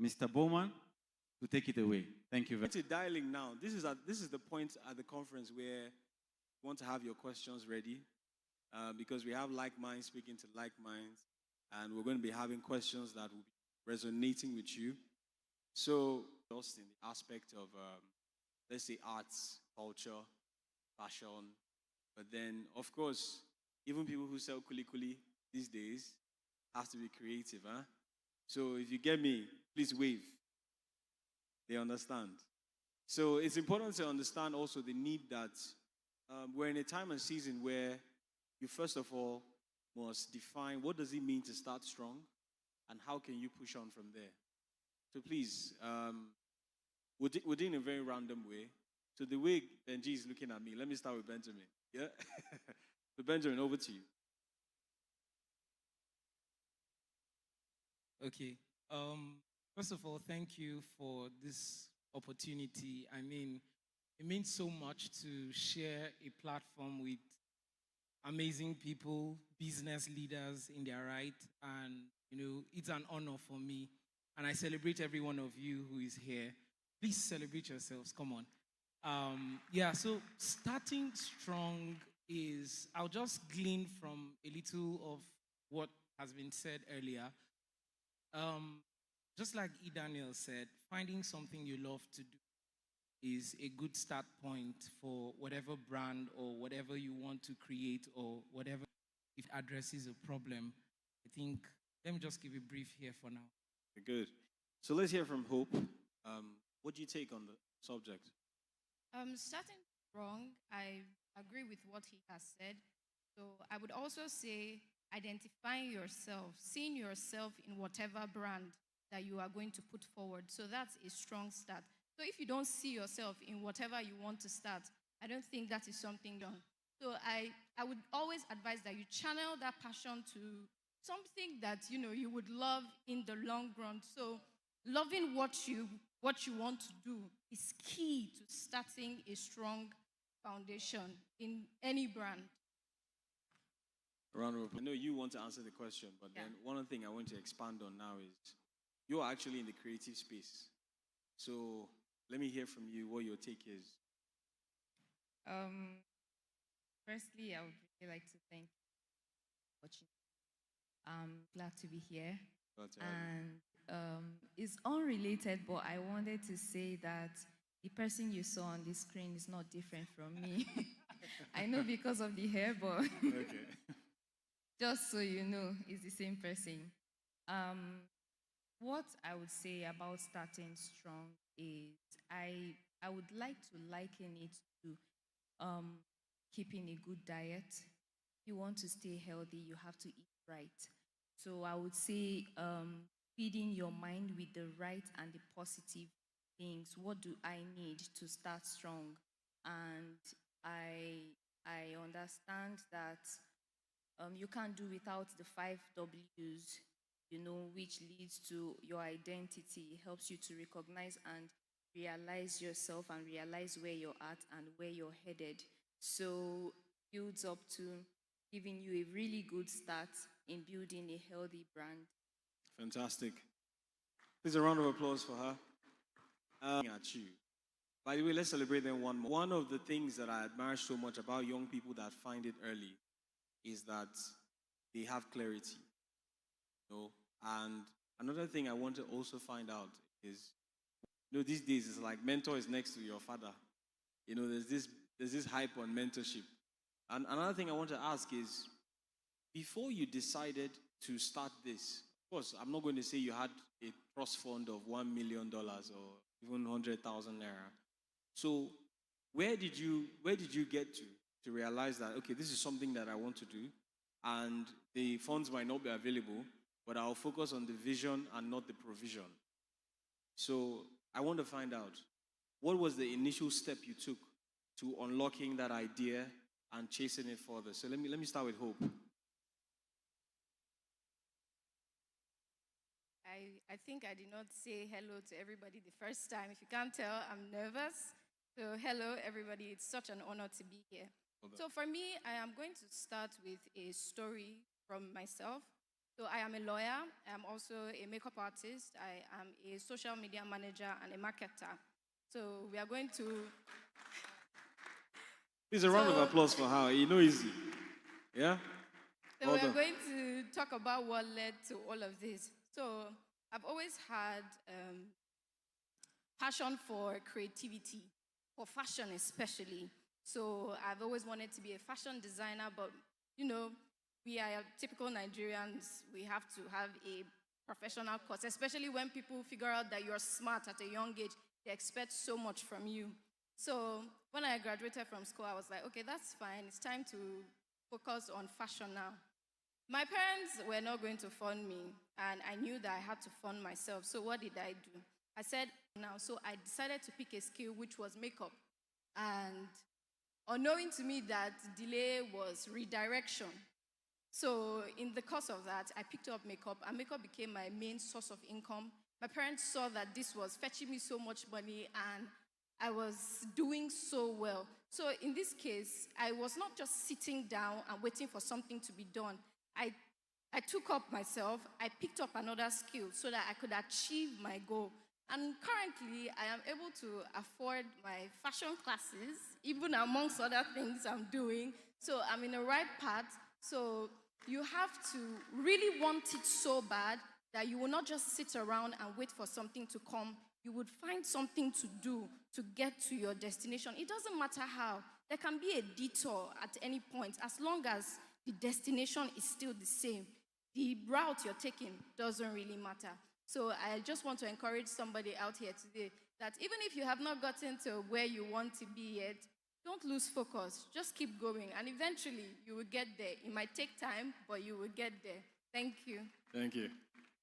Mr. Bowman to take it away. Thank you very To dialing now. This is the point at the conference where you want to have your questions ready because we have like minds speaking to like minds, and we're going to be having questions that will be resonating with you. So, just in the aspect of, let's say, arts, culture, fashion, but then, of course, even people who sell kuli kuli these days have to be creative, huh? So, if you get me, please wave. They understand. So it's important to understand also the need that we're in a time and season where you first of all must define what does it mean to start strong and how can you push on from there. So please, we'll do in a very random way. So the way Benji is looking at me, let me start with Benjamin. Yeah? So Benjamin, over to you. Okay. First of all, thank you for this opportunity. I mean, it means so much to share a platform with amazing people, business leaders in their right. And, it's an honor for me. And I celebrate every one of you who is here. Please celebrate yourselves. Come on. Yeah, so starting strong is, I'll just glean from a little of what has been said earlier. Just like E. Daniel said, finding something you love to do is a good start point for whatever brand or whatever you want to create or whatever if it addresses a problem. I think, let me just give a brief here for now. Good. So let's hear from Hope. What do you take on the subject? Starting strong, I agree with what he has said. So I would also say identifying yourself, seeing yourself in whatever brand that you are going to put forward. So that's a strong start. So if you don't see yourself in whatever you want to start, I don't think that is something done. So I would always advise that you channel that passion to something that you would love in the long run. So loving what you want to do is key to starting a strong foundation in any brand. Round of applause. I know you want to answer the question, but then one thing I want to expand on now is you're actually in the creative space. So let me hear from you what your take is. Firstly, I would really like to thank you for watching. I'm glad to be here. Glad to have you. And it's unrelated, but I wanted to say that the person you saw on the screen is not different from me. I know because of the hair, but Okay. just so you know, it's the same person. What I would say about starting strong is I would like to liken it to keeping a good diet. If you want to stay healthy, you have to eat right. So I would say feeding your mind with the right and the positive things. What do I need to start strong? And I understand that you can't do without the 5 W's, which leads to your identity. It helps you to recognize and realize yourself and realize where you're at and where you're headed. So builds up to giving you a really good start in building a healthy brand. Fantastic. Please a round of applause for her. At you. By the way, let's celebrate them one more. One of the things that I admire so much about young people that find it early is that they have clarity. And another thing I want to also find out is, these days it's like mentor is next to your father. There's this hype on mentorship. And another thing I want to ask is, before you decided to start this, of course, I'm not going to say you had a trust fund of $1 million or even 100,000 naira. So where did you get to realize that, okay, this is something that I want to do, and the funds might not be available, but I'll focus on the vision and not the provision. So I want to find out, what was the initial step you took to unlocking that idea and chasing it further? So let me start with Hope. I think I did not say hello to everybody the first time. If you can't tell, I'm nervous. So hello, everybody. It's such an honor to be here. So for me, I am going to start with a story from myself. So I am a lawyer. I am also a makeup artist. I am a social media manager and a marketer. So we are going to. Please, a round of applause for her. You know, easy. Yeah? So we are going to talk about what led to all of this. So I've always had passion for creativity, for fashion especially. So I've always wanted to be a fashion designer, but you know, we are typical Nigerians. We have to have a professional course, especially when people figure out that you're smart at a young age. They expect so much from you. So when I graduated from school, I was like, okay, that's fine. It's time to focus on fashion now. My parents were not going to fund me, and I knew that I had to fund myself. So what did I do? I said, now, so I decided to pick a skill which was makeup. And unknowing to me that delay was redirection. So in the course of that, I picked up makeup, and makeup became my main source of income. My parents saw that this was fetching me so much money, and I was doing so well. So in this case, I was not just sitting down and waiting for something to be done. I took up myself, I picked up another skill so that I could achieve my goal. And currently, I am able to afford my fashion classes, even amongst other things I'm doing. So I'm in the right path. So you have to really want it so bad that you will not just sit around and wait for something to come. You would find something to do to get to your destination. It doesn't matter how. There can be a detour at any point, as long as the destination is still the same. The route you're taking doesn't really matter. So I just want to encourage somebody out here today that even if you have not gotten to where you want to be yet, don't lose focus. Just keep going, and eventually you will get there. It might take time, but you will get there. Thank you. Thank you.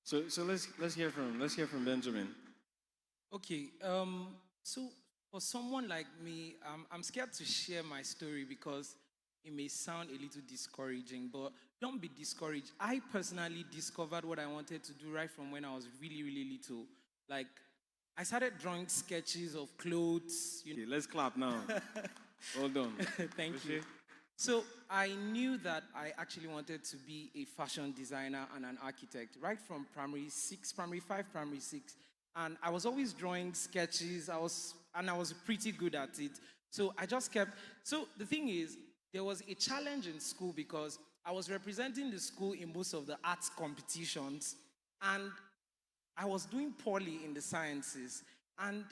So let's hear from Benjamin. Okay. So for someone like me, I'm scared to share my story because it may sound a little discouraging, but don't be discouraged. I personally discovered what I wanted to do right from when I was really, really little. Like, I started drawing sketches of clothes. Okay, let's clap now. Well done. Thank you. So I knew that I actually wanted to be a fashion designer and an architect right from primary 6, primary 5, primary 6. And I was always drawing sketches. I was pretty good at it. So I just kept. So the thing is, there was a challenge in school because I was representing the school in most of the arts competitions, and I was doing poorly in the sciences. And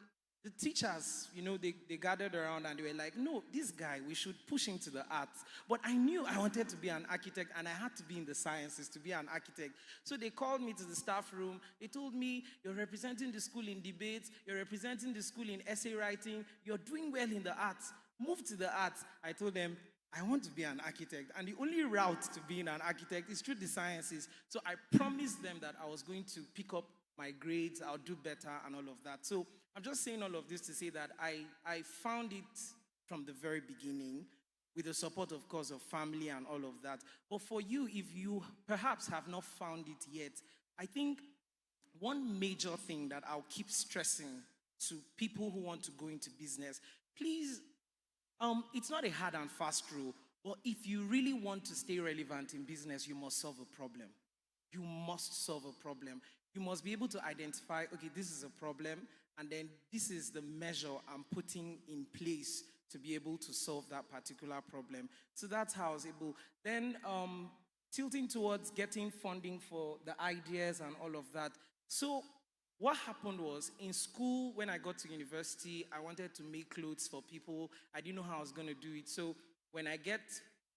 the teachers, they gathered around and they were like, no, this guy, we should push him to the arts. But I knew I wanted to be an architect, and I had to be in the sciences to be an architect. So they called me to the staff room. They told me, you're representing the school in debates, you're representing the school in essay writing, you're doing well in the arts. Move to the arts. I told them, I want to be an architect, and the only route to being an architect is through the sciences. So I promised them that I was going to pick up my grades, I'll do better, and all of that. So I'm just saying all of this to say that I found it from the very beginning, with the support, of course, of family and all of that. But for you, if you perhaps have not found it yet, I think one major thing that I'll keep stressing to people who want to go into business, please, it's not a hard and fast rule, but if you really want to stay relevant in business, you must solve a problem. You must solve a problem. You must be able to identify, okay, this is a problem, and then this is the measure I'm putting in place to be able to solve that particular problem. So that's how I was able. Then tilting towards getting funding for the ideas and all of that. So what happened was, in school, when I got to university, I wanted to make clothes for people. I didn't know how I was going to do it. So when I get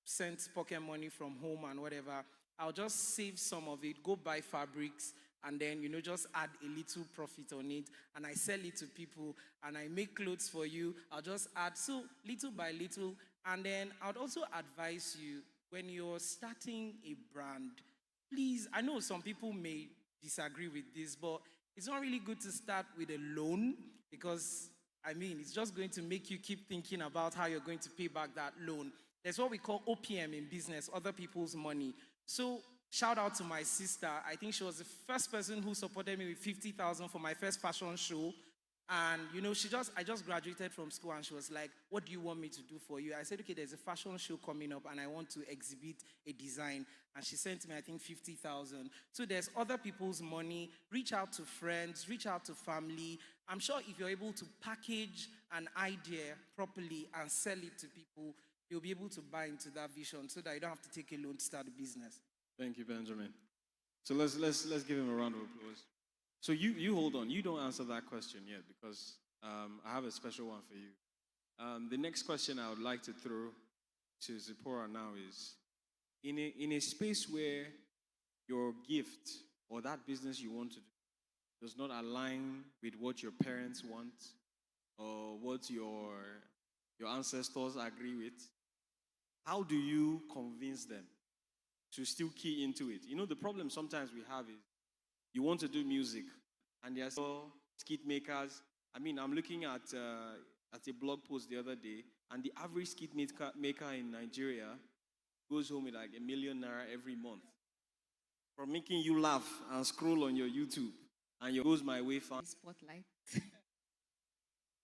sent pocket money from home and whatever, I'll just save some of it, go buy fabrics, and then, just add a little profit on it, and I sell it to people, and I make clothes for you. I'll just add, so little by little. And then I'd also advise you, when you're starting a brand, please, I know some people may disagree with this, but it's not really good to start with a loan, because, it's just going to make you keep thinking about how you're going to pay back that loan. There's what we call OPM in business, other people's money. So shout out to my sister. I think she was the first person who supported me with 50,000 for my first fashion show. And I just graduated from school, and she was like, "What do you want me to do for you?" I said, "Okay, there's a fashion show coming up and I want to exhibit a design." And she sent me, I think, 50,000. So there's other people's money. Reach out to friends, reach out to family. I'm sure if you're able to package an idea properly and sell it to people, you'll be able to buy into that vision so that you don't have to take a loan to start a business. Thank you, Benjamin. So let's give him a round of applause. So you hold on. You don't answer that question yet because I have a special one for you. The next question I would like to throw to Zipporah now is, in a space where your gift or that business you want to do does not align with what your parents want or what your ancestors agree with, how do you convince them to still key into it? The problem sometimes we have is you want to do music, and there are some skit makers. I mean, I'm looking at a blog post the other day, and the average skit maker in Nigeria goes home with like ₦1 million every month from making you laugh and scroll on your YouTube, and your goes my way fan. Spotlight.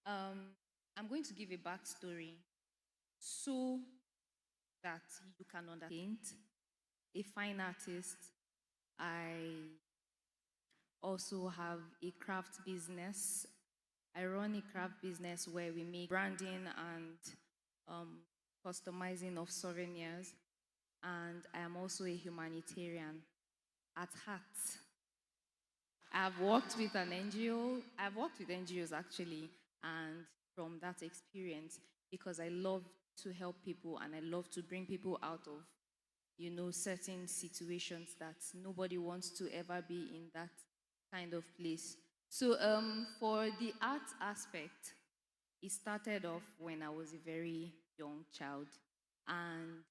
I'm going to give a backstory so that you can understand. A fine artist. I also have a craft business. I run a craft business where we make branding and customizing of souvenirs. And I am also a humanitarian at heart. I've worked with an NGO. I've worked with NGOs actually, and from that experience, because I love to help people and I love to bring people out of, certain situations that nobody wants to ever be in that kind of place. So for the art aspect, it started off when I was a very young child. And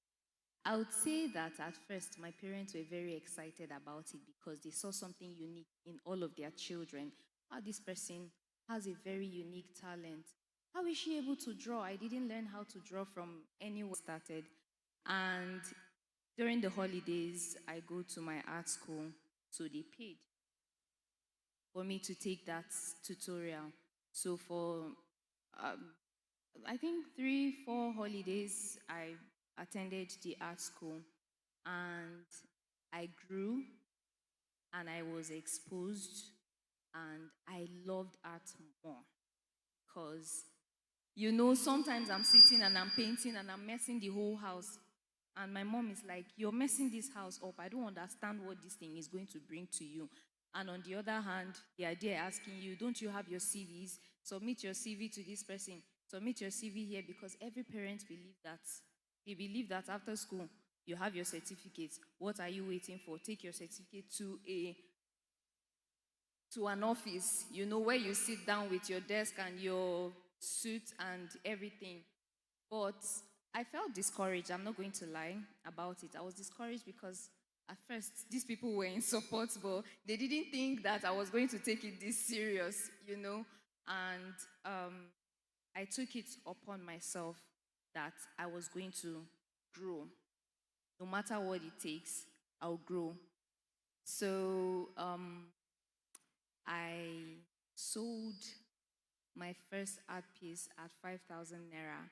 I would say that at first my parents were very excited about it because they saw something unique in all of their children. How this person has a very unique talent. How is she able to draw? I didn't learn how to draw from anywhere I started. And during the holidays, I go to my art school, so they paid for me to take that tutorial. So for, I think 3-4 holidays, I attended the art school, and I grew, and I was exposed, and I loved art more. Because, sometimes I'm sitting and I'm painting and I'm messing the whole house. And my mom is like, "You're messing this house up. I don't understand what this thing is going to bring to you." And on the other hand, the idea asking you, "Don't you have your CVs? Submit your CV to this person. Submit your CV here," because every parent believes that. They believe that after school, you have your certificate. What are you waiting for? Take your certificate to an office, where you sit down with your desk and your suit and everything. But I felt discouraged. I'm not going to lie about it. I was discouraged because at first, these people were in support, but they didn't think that I was going to take it this serious, And I took it upon myself that I was going to grow. No matter what it takes, I'll grow. So I sold my first art piece at 5,000 naira.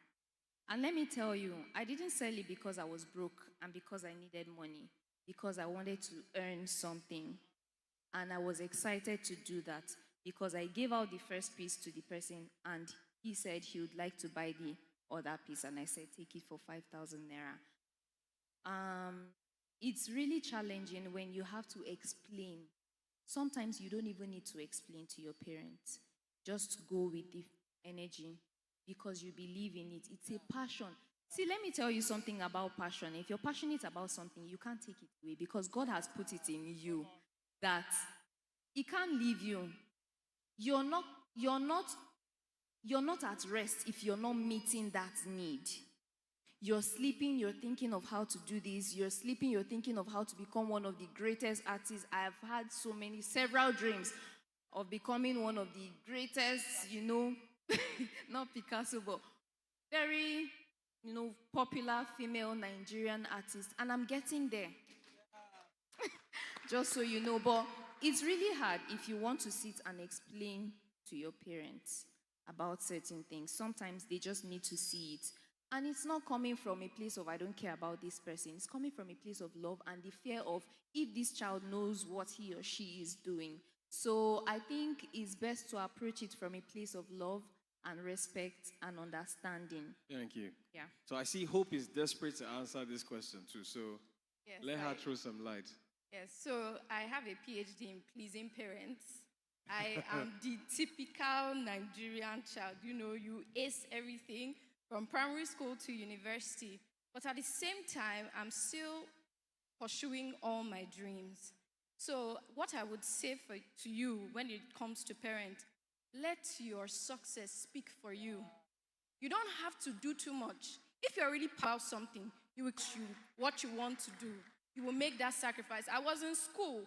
And let me tell you, I didn't sell it because I was broke and because I needed money, because I wanted to earn something. And I was excited to do that because I gave out the first piece to the person and he said he would like to buy the other piece. And I said, "Take it for 5,000 naira." It's really challenging when you have to explain. Sometimes you don't even need to explain to your parents. Just go with the energy because you believe in it. It's a passion. See, let me tell you something about passion. If you're passionate about something, you can't take it away because God has put it in you that He can't leave you. You're not at rest if you're not meeting that need. You're sleeping, you're thinking of how to do this. You're sleeping, you're thinking of how to become one of the greatest artists. I've had several dreams of becoming one of the greatest, not Picasso, but very, popular female Nigerian artists. And I'm getting there. Just so you know. But it's really hard if you want to sit and explain to your parents about certain things. Sometimes they just need to see it. And it's not coming from a place of, I don't care about this person. It's coming from a place of love and the fear of, if this child knows what he or she is doing. So I think it's best to approach it from a place of love and respect and understanding. Thank you. Yeah. So I see Hope is desperate to answer this question too. So Yes, let her throw some light. Yes, so I have a PhD in pleasing parents. I am the typical Nigerian child. You know, you ace everything from primary school to university. But at the same time, I'm still pursuing all my dreams. So, what I would say to you when it comes to parent, let your success speak for you. You don't have to do too much. If you're really proud of something, you will choose what you want to do. You will make that sacrifice. I was in school.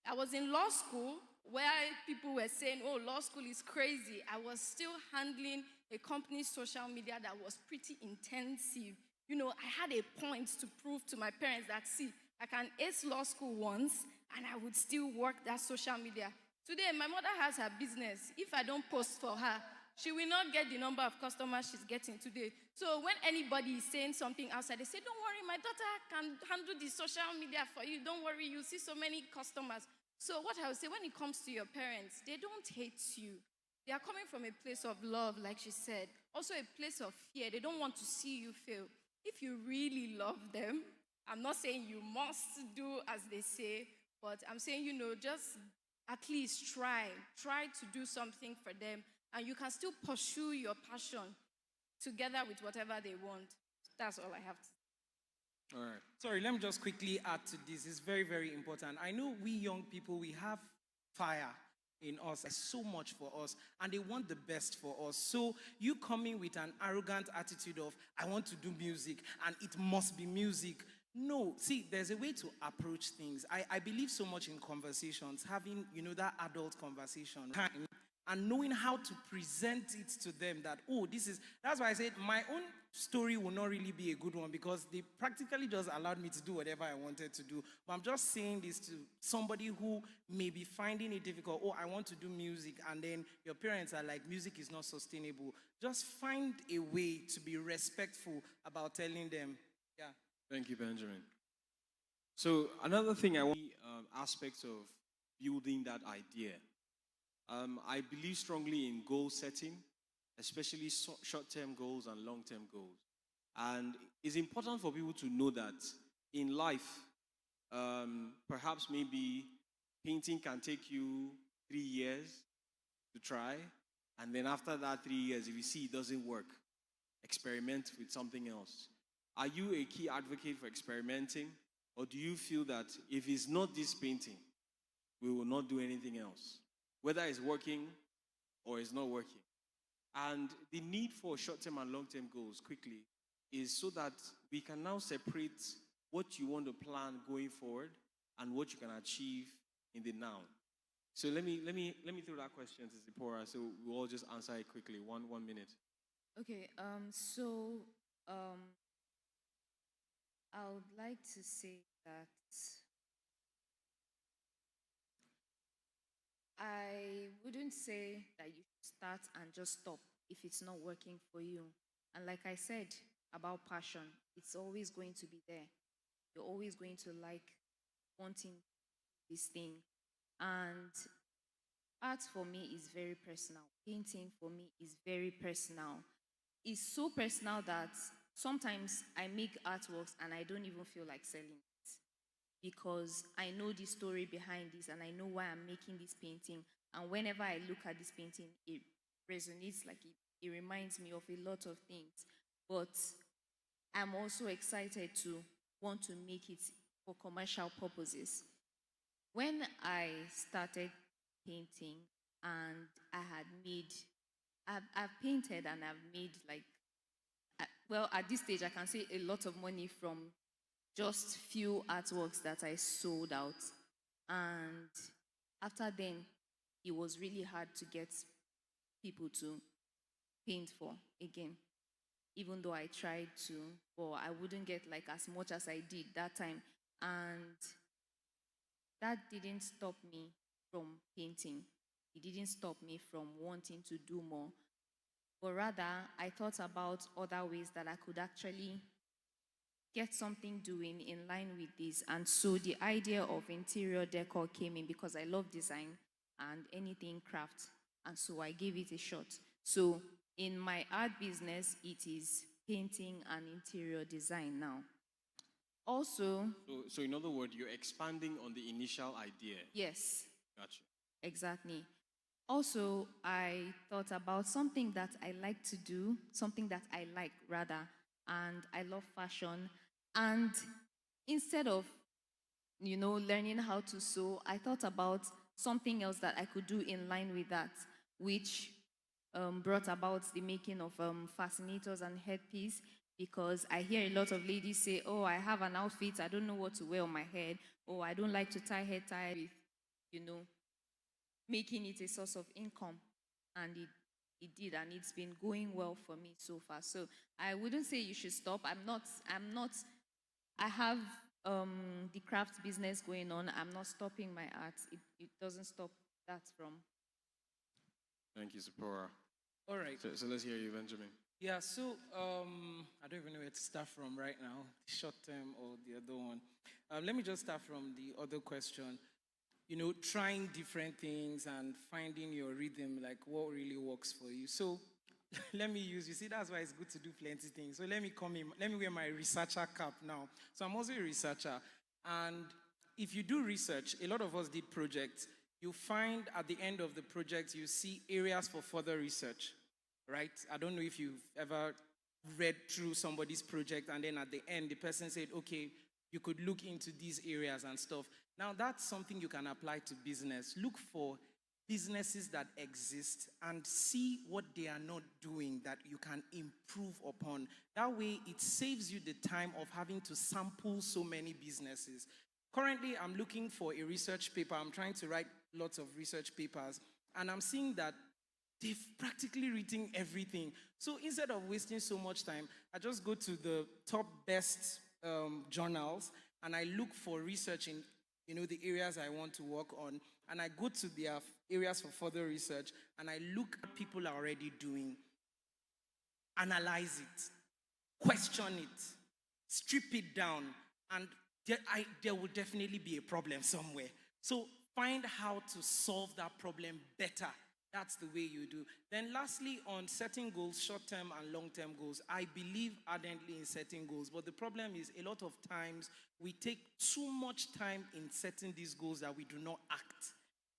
I was in law school where people were saying, oh, law school is crazy. I was still handling a company's social media that was pretty intensive. You know, I had a point to prove to my parents that, see, I can ace law school once and I would still work that social media. Today, my mother has her business. If I don't post for her, she will not get the number of customers she's getting today. So when anybody is saying something outside, they say, don't worry, my daughter can handle the social media for you. Don't worry, you see so many customers. So what I would say, when it comes to your parents, they don't hate you. They are coming from a place of love, like she said. Also a place of fear. They don't want to see you fail. If you really love them, I'm not saying you must do as they say, but I'm saying, you know, just at least try to do something for them, and you can still pursue your passion together with whatever they want. That's all I have to say. All right. Sorry, let me just quickly add to this. It's very, very important. I know we young people, we have fire in us. There's so much for us, and they want the best for us. So you coming with an arrogant attitude of, I want to do music, and it must be music. No, see, there's a way to approach things. I believe so much in conversations, having, you know, that adult conversation, and knowing how to present it to them that, oh, that's why I said my own story will not really be a good one, because they practically just allowed me to do whatever I wanted to do. But I'm just saying this to somebody who may be finding it difficult. Oh, I want to do music, and then your parents are like, music is not sustainable. Just find a way to be respectful about telling them, yeah. Thank you, Benjamin. So another thing I want aspects of building that idea. I believe strongly in goal setting, especially short-term goals and long-term goals. And it's important for people to know that in life, perhaps maybe painting can take you 3 years to try. And then after that 3 years, if you see it doesn't work, experiment with something else. Are you a key advocate for experimenting? Or do you feel that if it's not this painting, we will not do anything else? Whether it's working or it's not working. And the need for short-term and long-term goals quickly is so that we can now separate what you want to plan going forward and what you can achieve in the now. So let me throw that question to Zipporah, so we'll all just answer it quickly. One minute. Okay, I would like to say that I wouldn't say that you should start and just stop if it's not working for you. And like I said about passion, it's always going to be there. You're always going to like wanting this thing. And art for me is very personal. Painting for me is very personal. It's so personal that sometimes I make artworks and I don't even feel like selling it, because I know the story behind this and I know why I'm making this painting. And whenever I look at this painting, it resonates, like it reminds me of a lot of things. But I'm also excited to want to make it for commercial purposes. When I started painting and I've painted and I've made like, well, at this stage I can say a lot of money from just few artworks that I sold out. And after then, it was really hard to get people to paint for again. Even though I tried to, but I wouldn't get like as much as I did that time. And that didn't stop me from painting. it didn't stop me from wanting to do more. But rather, I thought about other ways that I could actually get something doing in line with this. And so the idea of interior decor came in because I love design and anything craft. And so I gave it a shot. So in my art business, it is painting and interior design now. Also, So in other words, you're expanding on the initial idea. yes, Gotcha. exactly. Also, I thought about something that I like to do, something that I like rather, and I love fashion. And instead of, learning how to sew, I thought about something else that I could do in line with that, which brought about the making of fascinators and headpiece. Because I hear a lot of ladies say, "Oh, I have an outfit, I don't know what to wear on my head. Oh, I don't like to tie hair tie," with, you know, making it a source of income. And it did, and it's been going well for me so far. So I wouldn't say you should stop. I'm not I have the craft business going on. I'm not stopping my art. It doesn't stop that from. Thank you, Zipporah. All right. So let's hear you, Benjamin. Yeah, so I don't even know where to start from right now, short term or the other one. Let me just start from the other question. Trying different things and finding your rhythm, like what really works for you. So let me use, you see, that's why it's good to do plenty things. So let me wear my researcher cap now. So I'm also a researcher. And if you do research, a lot of us did projects. You find at the end of the project, you see areas for further research, right? I don't know if you've ever read through somebody's project and then at the end, the person said, okay, you could look into these areas and stuff. Now, that's something you can apply to business. Look for businesses that exist and see what they are not doing that you can improve upon. That way, it saves you the time of having to sample so many businesses. Currently, I'm looking for a research paper. I'm trying to write lots of research papers, and I'm seeing that they've practically written everything. So instead of wasting so much time, I just go to the top best journals, and I look for research in the areas I want to work on, and I go to their areas for further research, and I look at what people are already doing, analyze it, question it, strip it down, and there will definitely be a problem somewhere. So find how to solve that problem better. That's the way you do. Then lastly, on setting goals, short-term and long-term goals, I believe ardently in setting goals. But the problem is a lot of times we take too much time in setting these goals that we do not act.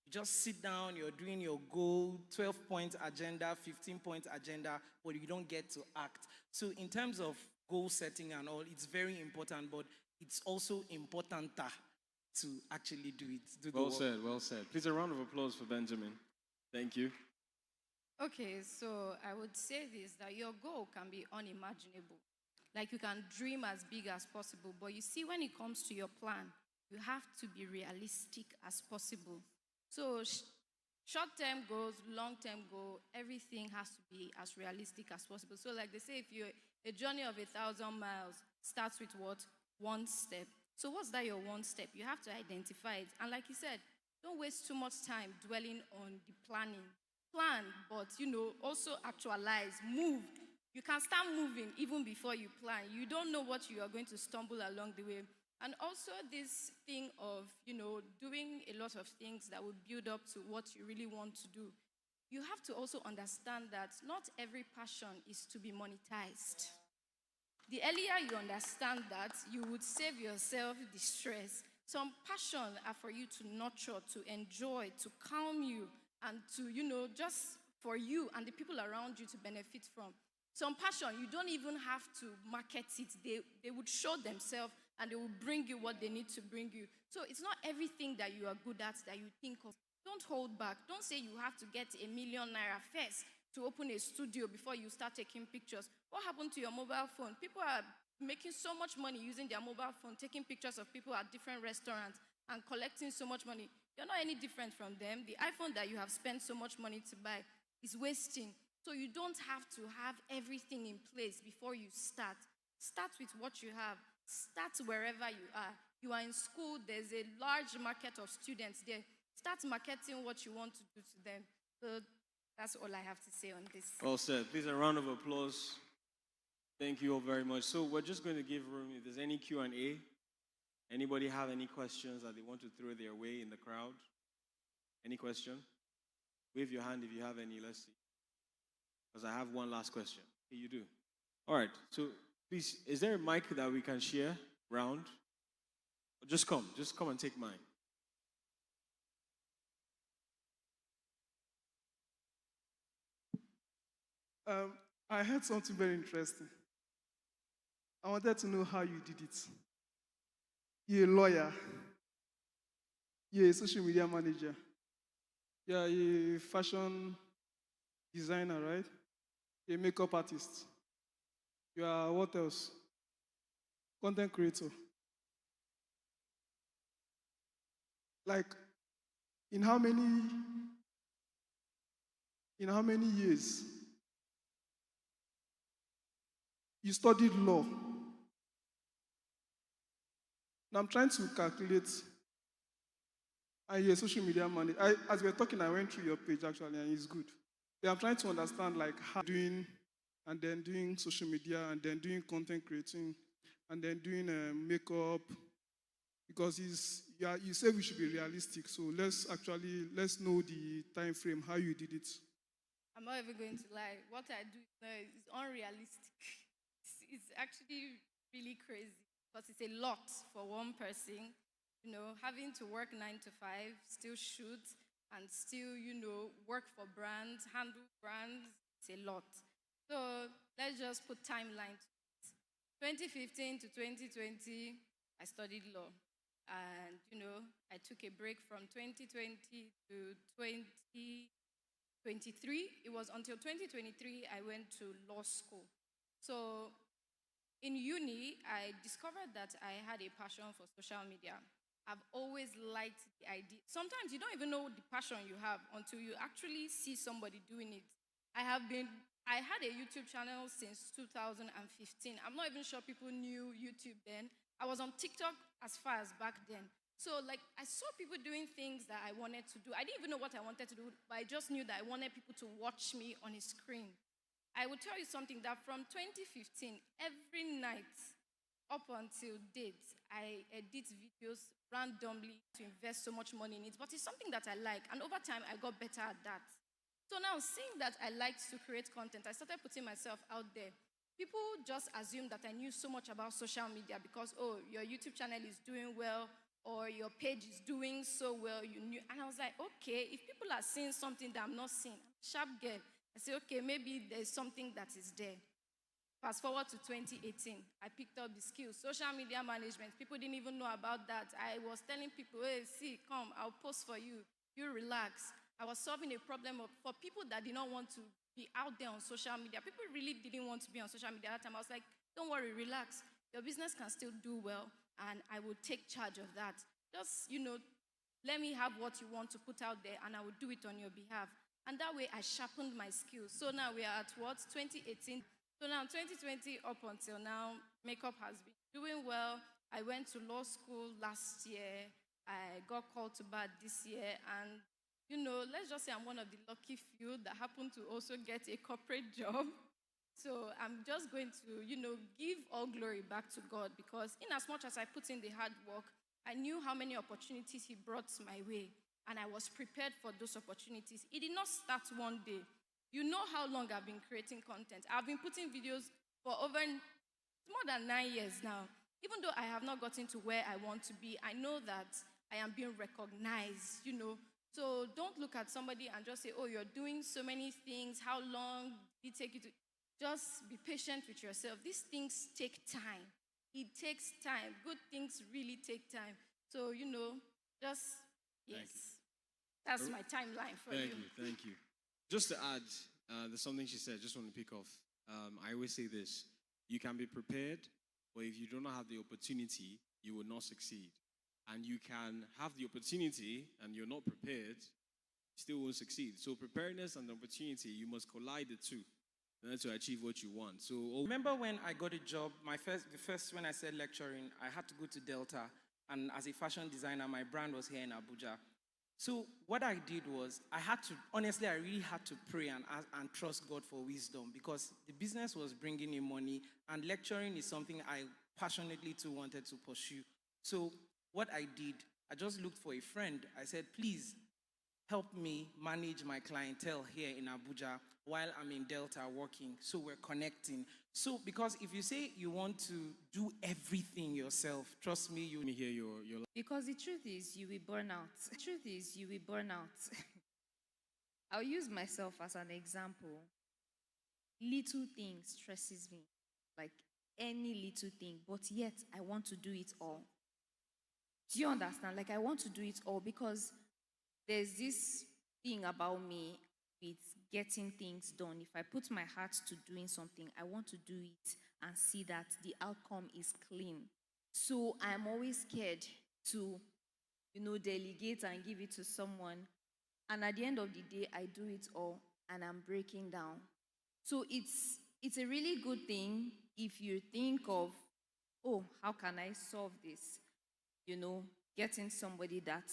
You just sit down, you're doing your goal, 12-point agenda, 15-point agenda, but you don't get to act. So in terms of goal setting and all, it's very important, but it's also important to actually do it. Well said, well said. Please, a round of applause for Benjamin. Thank you. Okay, so I would say this, that your goal can be unimaginable. Like you can dream as big as possible, but you see, when it comes to your plan, you have to be realistic as possible. So short-term goals, long-term goal, everything has to be as realistic as possible. So like they say, if a journey of 1,000 miles starts with what? One step. So what's that your one step? You have to identify it. And like you said, don't waste too much time dwelling on the planning. Plan, but also actualize, move. You can start moving even before you plan. You don't know what you are going to stumble along the way. And also this thing of, doing a lot of things that would build up to what you really want to do. You have to also understand that not every passion is to be monetized. The earlier you understand that, you would save yourself the stress. Some passion are for you to nurture, to enjoy, to calm you, and to, just for you and the people around you to benefit from. Some passion, you don't even have to market it. They would show themselves and they will bring you what they need to bring you. So it's not everything that you are good at that you think of. Don't hold back. Don't say you have to get ₦1 million first to open a studio before you start taking pictures. What happened to your mobile phone? People are making so much money using their mobile phone, taking pictures of people at different restaurants and collecting so much money. You're not any different from them. The iPhone that you have spent so much money to buy is wasting. So you don't have to have everything in place before you start. Start with what you have. Start wherever you are. You are in school, there's a large market of students there. start marketing what you want to do to them. So that's all I have to say on this. Well said. Please, a round of applause. Thank you all very much. So we're just going to give room. If there's any Q&A, anybody have any questions that they want to throw their way in the crowd? Any question? Wave your hand if you have any. Let's see. Because I have one last question. Hey, you do. All right. So please, is there a mic that we can share round? Just come and take mine. I heard something very interesting. I wanted to know how you did it. You're a lawyer. You're a social media manager. You're a fashion designer, right? You're a makeup artist. You are what else? Content creator. Like, in how many years you studied law? Now I'm trying to calculate. And you're a social media manager. As we were talking, I went through your page actually, and it's good. But I'm trying to understand like how doing, and then doing social media, and then doing content creating, and then doing makeup. Because you say we should be realistic, so let's know the time frame, how you did it. I'm not even going to lie. What I do is unrealistic. It's actually really crazy because it's a lot for one person. You know, having to work 9 to 5, still shoot, and still, work for brands, handle brands. It's a lot. So let's just put timeline to it. 2015 to 2020, I studied law. And, I took a break from 2020 to 2023. It was until 2023 I went to law school. So in uni, I discovered that I had a passion for social media. I've always liked the idea. Sometimes you don't even know the passion you have until you actually see somebody doing it. I had a YouTube channel since 2015. I'm not even sure people knew YouTube then. I was on TikTok as far as back then. So I saw people doing things that I wanted to do. I didn't even know what I wanted to do, but I just knew that I wanted people to watch me on a screen. I will tell you something that from 2015, every night up until date, I edit videos randomly to invest so much money in it. But it's something that I like. And over time, I got better at that. So now, seeing that I liked to create content, I started putting myself out there. People just assumed that I knew so much about social media because, your YouTube channel is doing well or your page is doing so well, you knew. And I was like, okay, if people are seeing something that I'm not seeing, sharp girl. I said, okay, maybe there's something that is there. Fast forward to 2018, I picked up the skills. Social media management, people didn't even know about that. I was telling people, hey, see, come, I'll post for you. You relax. I was solving a problem for people that did not want to be out there on social media. People really didn't want to be on social media at that time. I was like, don't worry, relax. Your business can still do well, and I will take charge of that. Just, let me have what you want to put out there, and I will do it on your behalf. And that way, I sharpened my skills. So now we are at what? 2018. So now, 2020 up until now, makeup has been doing well. I went to law school last year. I got called to bar this year. And, let's just say I'm one of the lucky few that happened to also get a corporate job. So I'm just going to, give all glory back to God because in as much as I put in the hard work, I knew how many opportunities He brought my way. And I was prepared for those opportunities. It did not start one day. You know how long I've been creating content. I've been putting videos for more than 9 years now. Even though I have not gotten to where I want to be, I know that I am being recognized, So don't look at somebody and just say, oh, you're doing so many things. How long did it take you to? Just be patient with yourself. These things take time. It takes time. Good things really take time. So, just, yes. That's my timeline for you. Thank you. Just to add, there's something she said, just want to pick off. I always say this, you can be prepared, but if you do not have the opportunity, you will not succeed. And you can have the opportunity and you're not prepared, you still won't succeed. So preparedness and opportunity, you must collide the two in order to achieve what you want. So Remember when I got a job, the first when I said lecturing, I had to go to Delta. And as a fashion designer, my brand was here in Abuja. So what I did was I had to, honestly, I really had to pray and trust God for wisdom, because the business was bringing in money and lecturing is something I passionately too wanted to pursue. So what I did, I just looked for a friend. I said, please help me manage my clientele here in Abuja while I'm in Delta working. So we're connecting. So because if you say you want to do everything yourself, trust me, you hear your Because the truth is, you will burn out. The truth is, you will burn out. I'll use myself as an example. Little thing stresses me, like any little thing, but yet I want to do it all. Do you understand? Like, I want to do it all because there's this thing about me with getting things done. If I put my heart to doing something, I want to do it and see that the outcome is clean. So I'm always scared to, delegate and give it to someone. And at the end of the day, I do it all and I'm breaking down. So it's a really good thing if you think of, oh, how can I solve this? Getting somebody that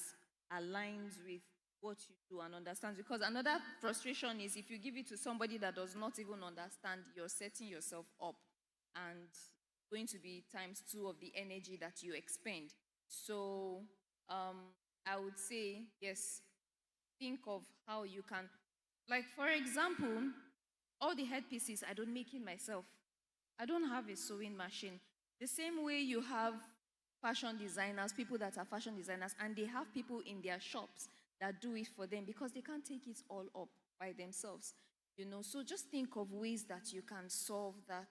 aligns with what you do and understands. Because another frustration is if you give it to somebody that does not even understand, you're setting yourself up and going to be times two of the energy that you expend. So I would say, yes, think of how you can, like, for example, all the headpieces, I don't make it myself. I don't have a sewing machine. The same way you have fashion designers, people that are fashion designers, and they have people in their shops that do it for them because they can't take it all up by themselves. So just think of ways that you can solve that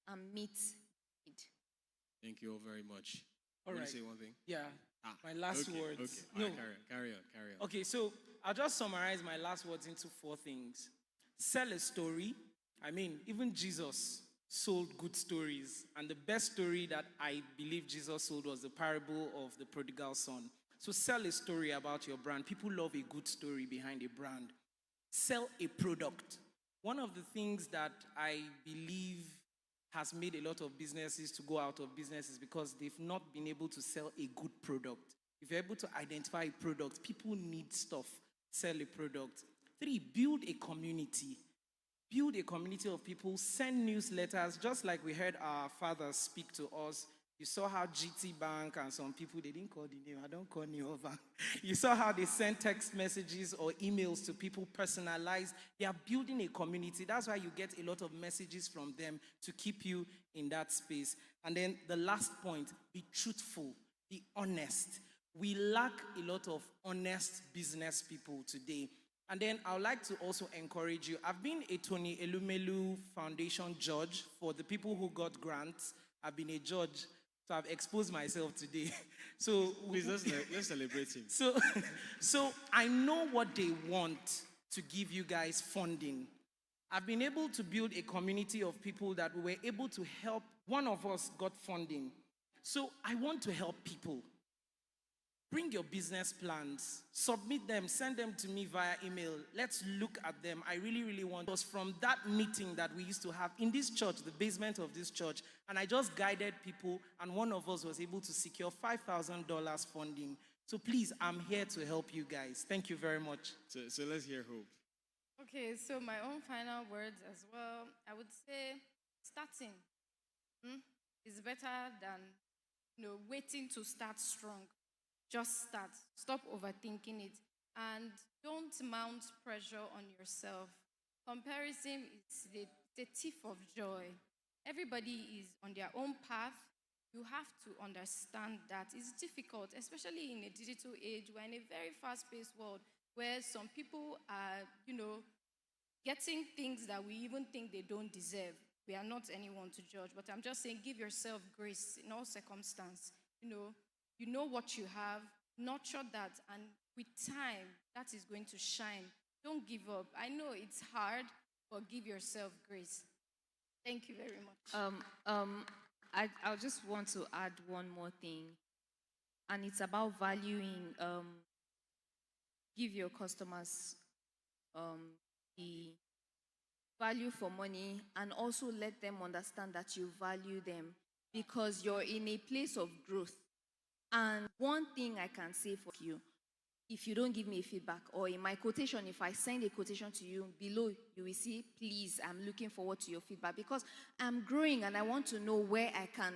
and meet it. Thank you all very much. All Want right. to say one thing? Yeah. My last okay, words. Okay. No. All right, carry on. Okay, so I'll just summarize my last words into 4 things. Sell a story. I mean, even Jesus sold good stories. And the best story that I believe Jesus sold was the parable of the prodigal son. So sell a story about your brand. People love a good story behind a brand. Sell a product. One of the things that I believe has made a lot of businesses to go out of business is because they've not been able to sell a good product. If you're able to identify a product, people need stuff, sell a product. 3, build a community. Build a community of people, send newsletters, just like we heard our fathers speak to us. You saw how GT Bank and some people, they didn't call the name, I don't call New Bank. You saw how they send text messages or emails to people personalized. They are building a community. That's why you get a lot of messages from them to keep you in that space. And then the last point, be truthful, be honest. We lack a lot of honest business people today. And then I would like to also encourage you. I've been a Tony Elumelu Foundation judge for the people who got grants. I've been a judge, so I've exposed myself today. So Please, let's celebrate him. So I know what they want to give you guys funding. I've been able to build a community of people that we were able to help. One of us got funding. So I want to help people. Bring your business plans, submit them, send them to me via email. Let's look at them. I really, really want. It was from that meeting that we used to have in this church, the basement of this church, and I just guided people, and one of us was able to secure $5,000 funding. So please, I'm here to help you guys. Thank you very much. So let's hear Hope. Okay, so my own final words as well. I would say starting is better than waiting to start strong. Just start. Stop overthinking it. And don't mount pressure on yourself. Comparison is the thief of joy. Everybody is on their own path. You have to understand that it's difficult, especially in a digital age. We're in a very fast-paced world where some people are, getting things that we even think they don't deserve. We are not anyone to judge, but I'm just saying give yourself grace in all circumstances. You know what you have, nurture that, and with time, that is going to shine. Don't give up. I know it's hard, but give yourself grace. Thank you very much. I just want to add one more thing, and it's about valuing. Give your customers the value for money, and also let them understand that you value them because you're in a place of growth. And one thing I can say for you, if you don't give me a feedback, or in my quotation, if I send a quotation to you, below you will see, please, I'm looking forward to your feedback, because I'm growing and I want to know where I can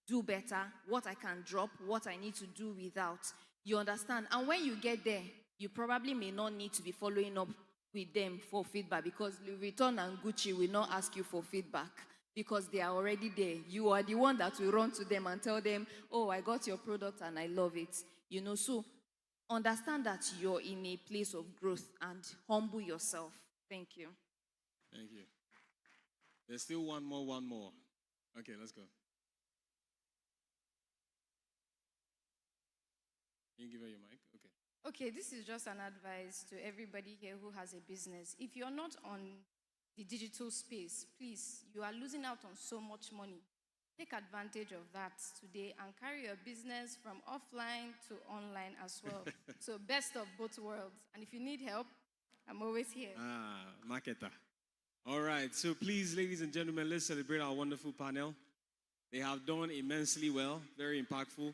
do better, what I can drop, what I need to do without. You understand? And when you get there, you probably may not need to be following up with them for feedback, because Louis Vuitton and Gucci will not ask you for feedback because they are already there. You are the one that will run to them and tell them, oh, I got your product and I love it. So understand that you're in a place of growth and humble yourself. Thank you. Thank you. There's still one more. Okay, let's go. Can you give her your mic? Okay. Okay, this is just an advice to everybody here who has a business. If you're not on the digital space, please, you are losing out on so much money. Take advantage of that today and carry your business from offline to online as well. So best of both worlds. And if you need help, I'm always here. Marketer. All right, so please, ladies and gentlemen, let's celebrate our wonderful panel. They have done immensely well, very impactful.